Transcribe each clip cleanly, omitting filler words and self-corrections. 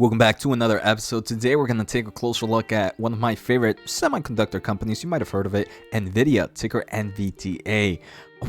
Welcome back to another episode. Today we're going to take a closer look at one of my favorite semiconductor companies. You might have heard of it, Nvidia, ticker NVDA.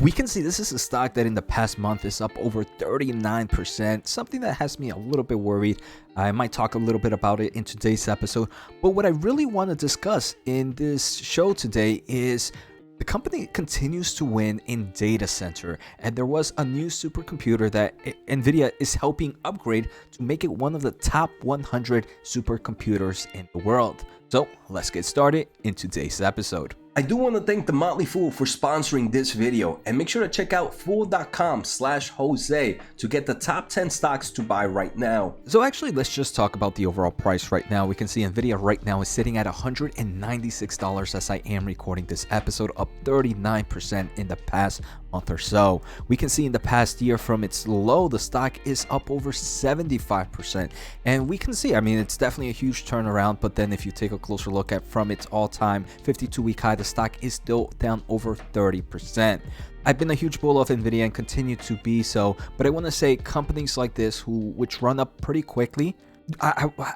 We can see this is a stock that in the past month is up over 39%, something that has me a little bit worried. I might talk a little bit about it in today's episode, but what I really want to discuss in this show today is the company continues to win in data center, and there was a new supercomputer that Nvidia is helping upgrade to make it one of the top 100 supercomputers in the world. So let's get started in today's episode. I do want to thank the Motley Fool for sponsoring this video, and make sure to check out fool.com/Jose to get the top 10 stocks to buy right now. So actually, let's just talk about the overall price right now. We can see Nvidia right now is sitting at $196 as I am recording this episode, up 39% in the past month or so. We can see in the past year from its low, the stock is up over 75%. And we can see, I mean, it's definitely a huge turnaround, but then if you take a closer look at from its all-time 52-week high, the stock is still down over 30%. I've been a huge bull of Nvidia and continue to be so, but I want to say companies like this which run up pretty quickly,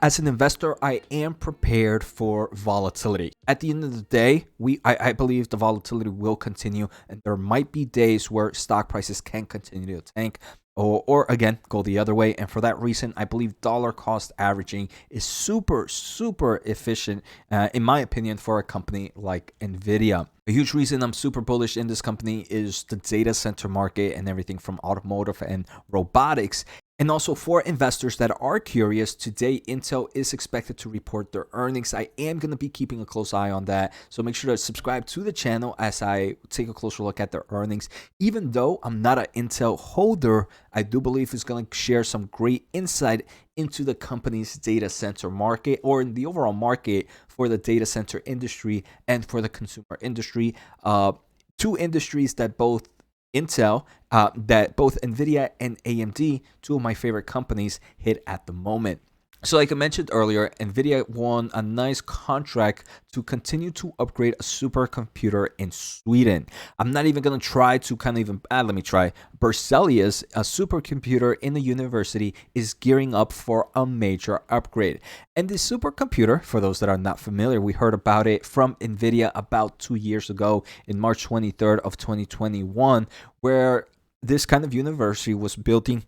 as an investor, I am prepared for volatility. At the end of the day, I believe the volatility will continue, and there might be days where stock prices can continue to tank or again go the other way. And for that reason, I believe dollar cost averaging is super efficient, in my opinion, for a company like Nvidia. A huge reason I'm super bullish in this company is the data center market and everything from automotive and robotics. And also for investors that are curious, today Intel is expected to report their earnings. I am going to be keeping a close eye on that. So make sure to subscribe to the channel as I take a closer look at their earnings. Even though I'm not an Intel holder, I do believe it's going to share some great insight into the company's data center market, or in the overall market for the data center industry and for the consumer industry. Two industries that both Nvidia and AMD, two of my favorite companies, hit at the moment. So like I mentioned earlier, Nvidia won a nice contract to continue to upgrade a supercomputer in Sweden. I'm not even going to try to let me try. Berzelius, a supercomputer in the university, is gearing up for a major upgrade. And this supercomputer, for those that are not familiar, we heard about it from Nvidia about 2 years ago in March 23rd of 2021, where this kind of university was building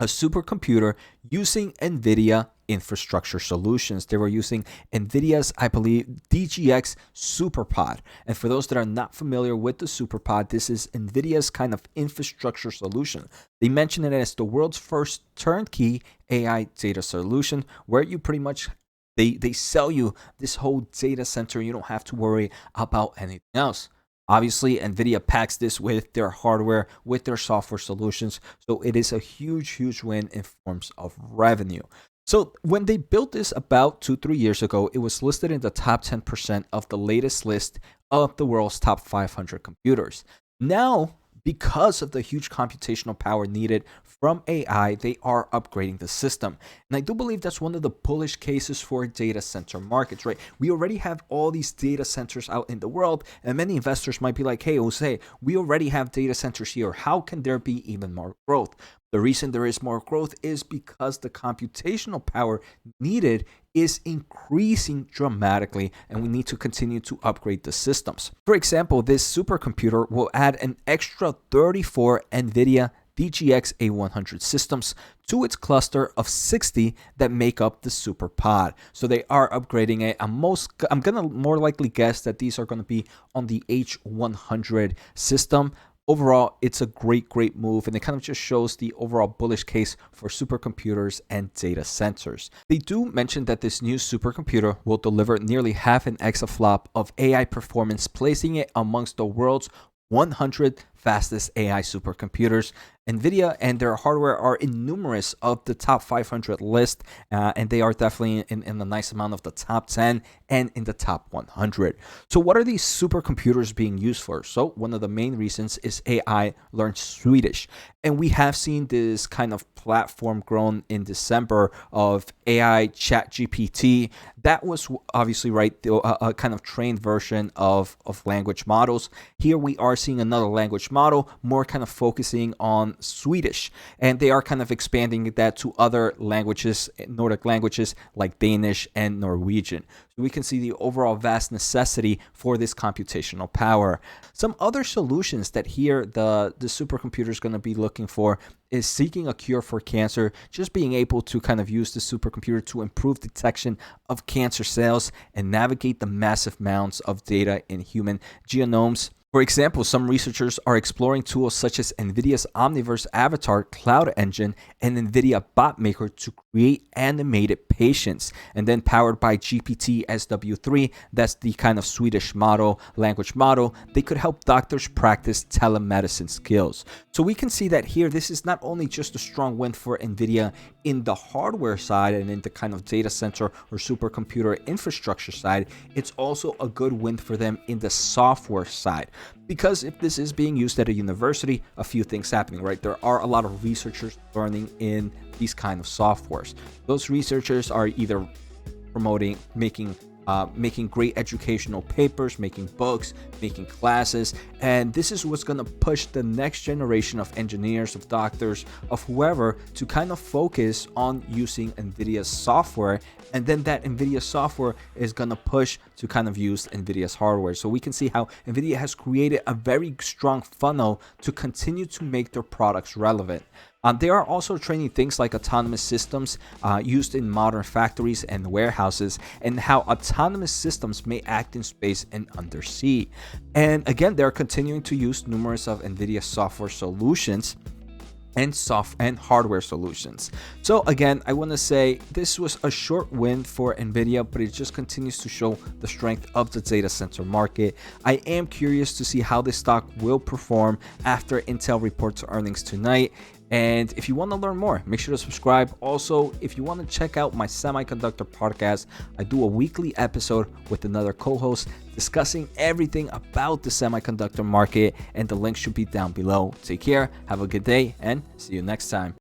a supercomputer using Nvidia infrastructure solutions. They were using Nvidia's, I believe, DGX SuperPod. And for those that are not familiar with the SuperPod, this is Nvidia's kind of infrastructure solution. They mention it as the world's first turnkey AI data solution, where you pretty much they sell you this whole data center. You don't have to worry about anything else. Obviously, Nvidia packs this with their hardware, with their software solutions. So it is a huge win in forms of revenue. So when they built this about 2-3 years ago, it was listed in the top 10% of the latest list of the world's top 500 computers. Now, because of the huge computational power needed from AI, they are upgrading the system. And I do believe that's one of the bullish cases for data center markets, right? We already have all these data centers out in the world, and many investors might be like, hey, Jose, we already have data centers here. How can there be even more growth? The reason there is more growth is because the computational power needed is increasing dramatically, and we need to continue to upgrade the systems. For example, this supercomputer will add an extra 34 Nvidia DGX A100 systems to its cluster of 60 that make up the SuperPod. So they are upgrading it. I'm going to more likely guess that these are going to be on the H100 system. Overall, it's a great move, and it kind of just shows the overall bullish case for supercomputers and data centers. They do mention that this new supercomputer will deliver nearly half an exaflop of AI performance, placing it amongst the world's 100 fastest AI supercomputers. Nvidia and their hardware are in numerous of the top 500 list, and they are definitely in a nice amount of the top 10 and in the top 100. So what are these supercomputers being used for? So one of the main reasons is AI learns Swedish. And we have seen this kind of platform grown in December of AI ChatGPT. That was obviously a kind of trained version of language models. Here we are seeing another language model, more kind of focusing on Swedish. And they are kind of expanding that to other languages, Nordic languages like Danish and Norwegian. So we can see the overall vast necessity for this computational power. Some other solutions that here the supercomputer is going to be looking for is seeking a cure for cancer, just being able to kind of use the supercomputer to improve detection of cancer cells and navigate the massive amounts of data in human genomes. For example, some researchers are exploring tools such as Nvidia's Omniverse Avatar Cloud Engine and Nvidia Bot Maker to create animated patients. And then powered by GPT SW3, that's the kind of Swedish language model, they could help doctors practice telemedicine skills. So we can see that here, this is not only just a strong win for Nvidia in the hardware side and in the kind of data center or supercomputer infrastructure side, it's also a good win for them in the software side. Because if this is being used at a university, a few things happening, right? There are a lot of researchers learning in these kind of softwares. Those researchers are either promoting, making great educational papers, making books, making classes, and this is what's going to push the next generation of engineers, of doctors, of whoever to kind of focus on using NVIDIA's software, and then that NVIDIA software is going to push to kind of use NVIDIA's hardware. So we can see how NVIDIA has created a very strong funnel to continue to make their products relevant. They are also training things like autonomous systems used in modern factories and warehouses, and how autonomous systems may act in space and undersea. And again, they're continuing to use numerous of NVIDIA software solutions and hardware solutions. So again, I want to say this was a short win for Nvidia, but it just continues to show the strength of the data center market. I am curious to see how this stock will perform after Intel reports earnings tonight. And if you want to learn more, make sure to subscribe. Also, if you want to check out my semiconductor podcast, I do a weekly episode with another co-host discussing everything about the semiconductor market, and the link should be down below. Take care, have a good day, and see you next time.